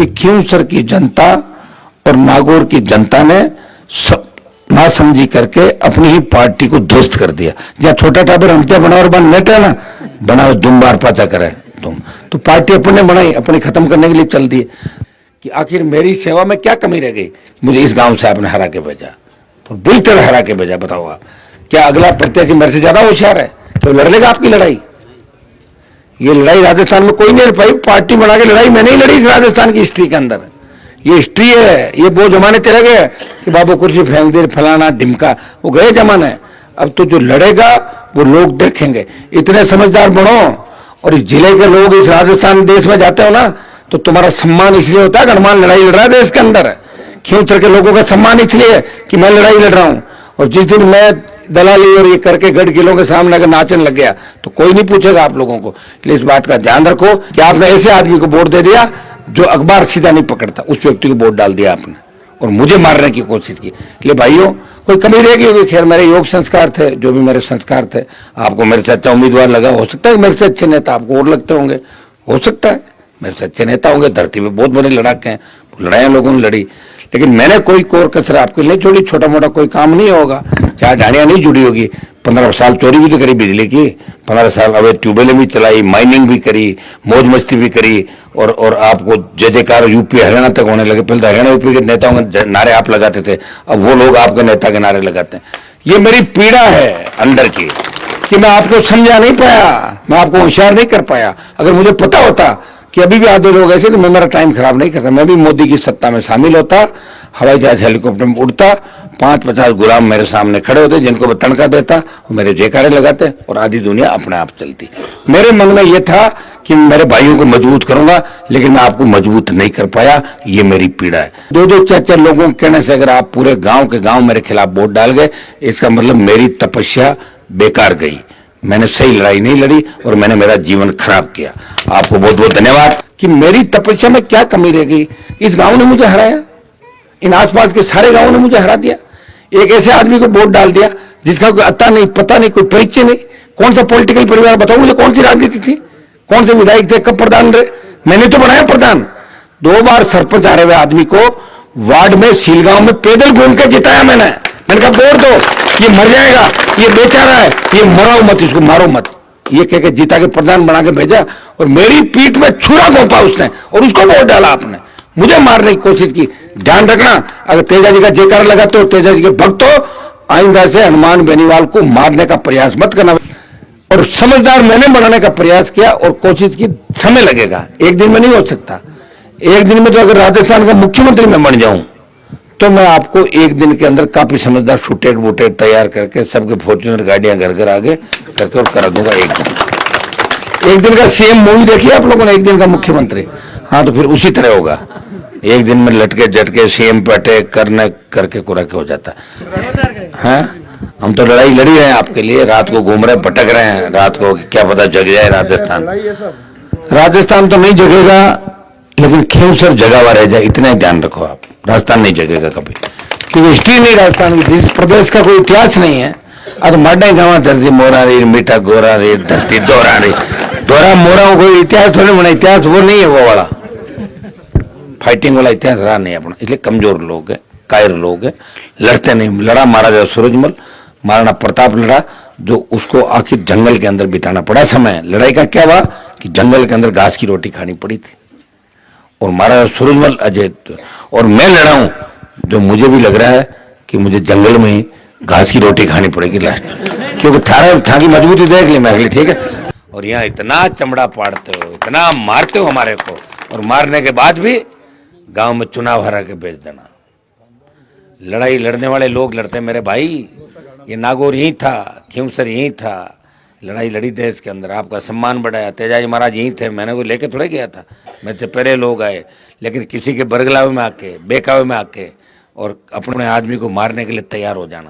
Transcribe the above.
कि खींवसर की जनता और नागौर की जनता ने ना समझी करके अपनी ही पार्टी को ध्वस्त कर दिया। जहाँ छोटा टाबर हमत्या बनावर बन नेता ना बनाओ दुम बार पाचा करे तुम, तो पार्टी अपने बनाई, अपनी खत्म करने के लिए चल दी कि आखिर मेरी सेवा में क्या कमी रह गई। मुझे इस गांव से आपने हरा के भेजा, तो बुरी तरह हरा के भेजा। बताओ आप, क्या अगला प्रत्याशी मेरे से ज्यादा होशियार है तो लड़ लेगा आपकी लड़ाई? ये लड़ाई राजस्थान में कोई नहीं लड़ पाई। पार्टी बना के लड़ाई मैंने ही लड़ी इस राजस्थान की हिस्ट्री के अंदर। ये हिस्ट्री है, ये वो जमाने चले गए कि बाबू कुर्सी फेंक दे फलाना ढिमका, वो गए जमाने। अब तो जो लड़ेगा वो लोग देखेंगे। इतने समझदार बनो, और इस जिले के लोग इस राजस्थान देश में जाते हो ना तो तुम्हारा सम्मान इसलिए होता है कि हनुमान लड़ाई लड़ रहा है देश के अंदर। खींवसर के लोगों का सम्मान इसलिए कि मैं लड़ाई लड़ रहा हूं। और जिस दिन मैं दलाली और ये करके गढ़ किलों के सामने अगर नाचने लग गया तो कोई नहीं पूछेगा आप लोगों को। इसलिए इस बात का ध्यान रखो कि आपने ऐसे आदमी को वोट दे दिया जो अखबार सीधा नहीं पकड़ता, उस व्यक्ति को वोट डाल दिया आपने और मुझे मारने की कोशिश की। इसलिए भाइयों, कोई कमी रहेगी होगी। खैर, मेरे योग संस्कार थे, जो भी मेरे संस्कार थे, आपको मेरे से अच्छा उम्मीदवार लगा, हो सकता है मेरे से अच्छे नेता आपको और लगते होंगे, हो सकता है मेरे से अच्छे नेता होंगे। धरती पे बहुत बड़े लड़ाके हैं, लड़ाइयां लोगों ने लड़ी, लेकिन मैंने कोई कोर कसर आपके लिए छोड़ी। छोटा मोटा कोई काम नहीं होगा, चार गाड़ियां नहीं जुड़ी होगी। 15 साल चोरी भी तो करी बिजली की, 15 साल अवैध ट्यूबवेलें भी चलाई, माइनिंग भी करी, मौज मस्ती भी करी, और आपको जय जयकार यूपी हरियाणा तक होने लगे। पहले तो हरियाणा यूपी के नेताओं के नारे आप लगाते थे, अब वो लोग आपके नेता के नारे लगाते हैं। ये मेरी पीड़ा है अंदर की कि मैं आपको समझा नहीं पाया, मैं आपको होशियार नहीं कर पाया। अगर मुझे पता होता कि अभी भी आधे लोग ऐसे, तो मैं मेरा टाइम खराब नहीं करता। मैं भी मोदी की सत्ता में शामिल होता, हवाई जहाज हेलीकॉप्टर में उड़ता, 5-50 गुलाम मेरे सामने खड़े होते जिनको मैं तनखा देता, वो मेरे जयकारे लगाते और आधी दुनिया अपने आप चलती। मेरे मन में यह था कि मेरे भाइयों को मजबूत करूंगा, लेकिन मैं आपको मजबूत नहीं कर पाया। ये मेरी पीड़ा है। 2-2 4-4 लोगों के कहने से अगर आप पूरे गांव के गांव मेरे खिलाफ वोट डाल गए, इसका मतलब मेरी तपस्या बेकार गई। मैंने सही लड़ाई नहीं लड़ी और मैंने मेरा जीवन खराब किया। आपको बहुत बहुत धन्यवाद कि मेरी तपस्या में क्या कमी रह गई। इस गांव ने मुझे हराया, इन आसपास के सारे गांवों ने मुझे हरा दिया। एक ऐसे आदमी को वोट डाल दिया जिसका कोई अता नहीं, पता नहीं, कोई परिचय नहीं। कौन सा पॉलिटिकल परिवार, बताओ मुझे, कौन सी राजनीति थी, कौन से विधायक थे, कब प्रधान रहे? मैंने तो बनाया प्रधान। 2 बार सरपंच हारे हुए आदमी को वार्ड में सीलगांव में पैदल घूम के जिताया मैंने कहा वोट दो, ये मर जाएगा, ये बेचारा है, ये मराओ मत, इसको मारो मत, ये कह के जीता के प्रधान बना के भेजा। और मेरी पीठ में छुरा घोंपा उसने और उसको वोट डाला आपने, मुझे मारने की कोशिश की। ध्यान रखना, अगर तेजा जी का जयकारा लगाते हो, तेजा जी के भक्त हो, आइंदा से हनुमान बेनीवाल को मारने का प्रयास मत करना। और समझदार मैंने बनाने का प्रयास किया और कोशिश की। समय लगेगा, एक दिन में नहीं हो सकता। एक दिन में तो अगर राजस्थान का मुख्यमंत्री मैं बन जाऊं तो मैं आपको एक दिन के अंदर काफी समझदार शूटेड वोटेड तैयार करके सबके फॉर्च्यूनर गाड़ियां घर घर आगे करके और करा दूंगा। एक दिन का सीएम मूवी देखिए आप लोगों ने, एक दिन का मुख्यमंत्री। हाँ, तो फिर उसी तरह होगा। एक दिन में लटके झटके सीएम पे अटैक करने करके कुरा के हो जाता है। हम तो लड़ाई लड़ी रहे हैं आपके लिए, रात को घूम रहे, भटक रहे हैं रात को, क्या पता जग जाए राजस्थान। राजस्थान तो नहीं जगेगा, लेकिन खींवसर जगा हुआ रह जाए, इतना ही ध्यान रखो आप। राजस्थान नहीं जगेगा कभी, क्योंकि हिस्ट्री नहीं राजस्थान की, इस प्रदेश का कोई इतिहास नहीं है। अब मरने गाँव धरती मोरा रे, मीठा गोरा रे, धरती दोहरा रे, दोहरा मोरा, कोई इतिहास थोड़ी बना। इतिहास वो नहीं है, वो वाला फाइटिंग वाला इतिहास रहा नहीं अपना। इसलिए कमजोर लोग है, कायर लोग है, लड़ते नहीं। लड़ा महाराजा सूरजमल, महाराणा प्रताप लड़ा, जो उसको आखिर जंगल के अंदर बिताना पड़ा समय। लड़ाई का क्या हुआ कि जंगल के अंदर घास की रोटी खानी पड़ी थी, और महाराजा सूरजमल अजय, और मैं लड़ा हूं, जो मुझे भी लग रहा है कि मुझे जंगल में ही घास की रोटी खानी पड़ेगी लास्ट, क्योंकि था की मजबूती देख ली मैं। ठीक है, और यहाँ इतना चमड़ा पाड़ते हो, इतना मारते हो हमारे को, और मारने के बाद भी गांव में चुनाव हरा के भेज देना। लड़ाई लड़ने वाले लोग लड़ते मेरे भाई। ये नागौर यही था, खींवसर यही था, लड़ाई लड़ी देश के अंदर, आपका सम्मान बढ़ाया। तेजाजी महाराज यही थे, मैंने वो लेके थोड़े गया था, मेरे से पहले लोग आए। लेकिन किसी के बरगलावे में आके, बेकावे में आके और अपने आदमी को मारने के लिए तैयार हो जाना,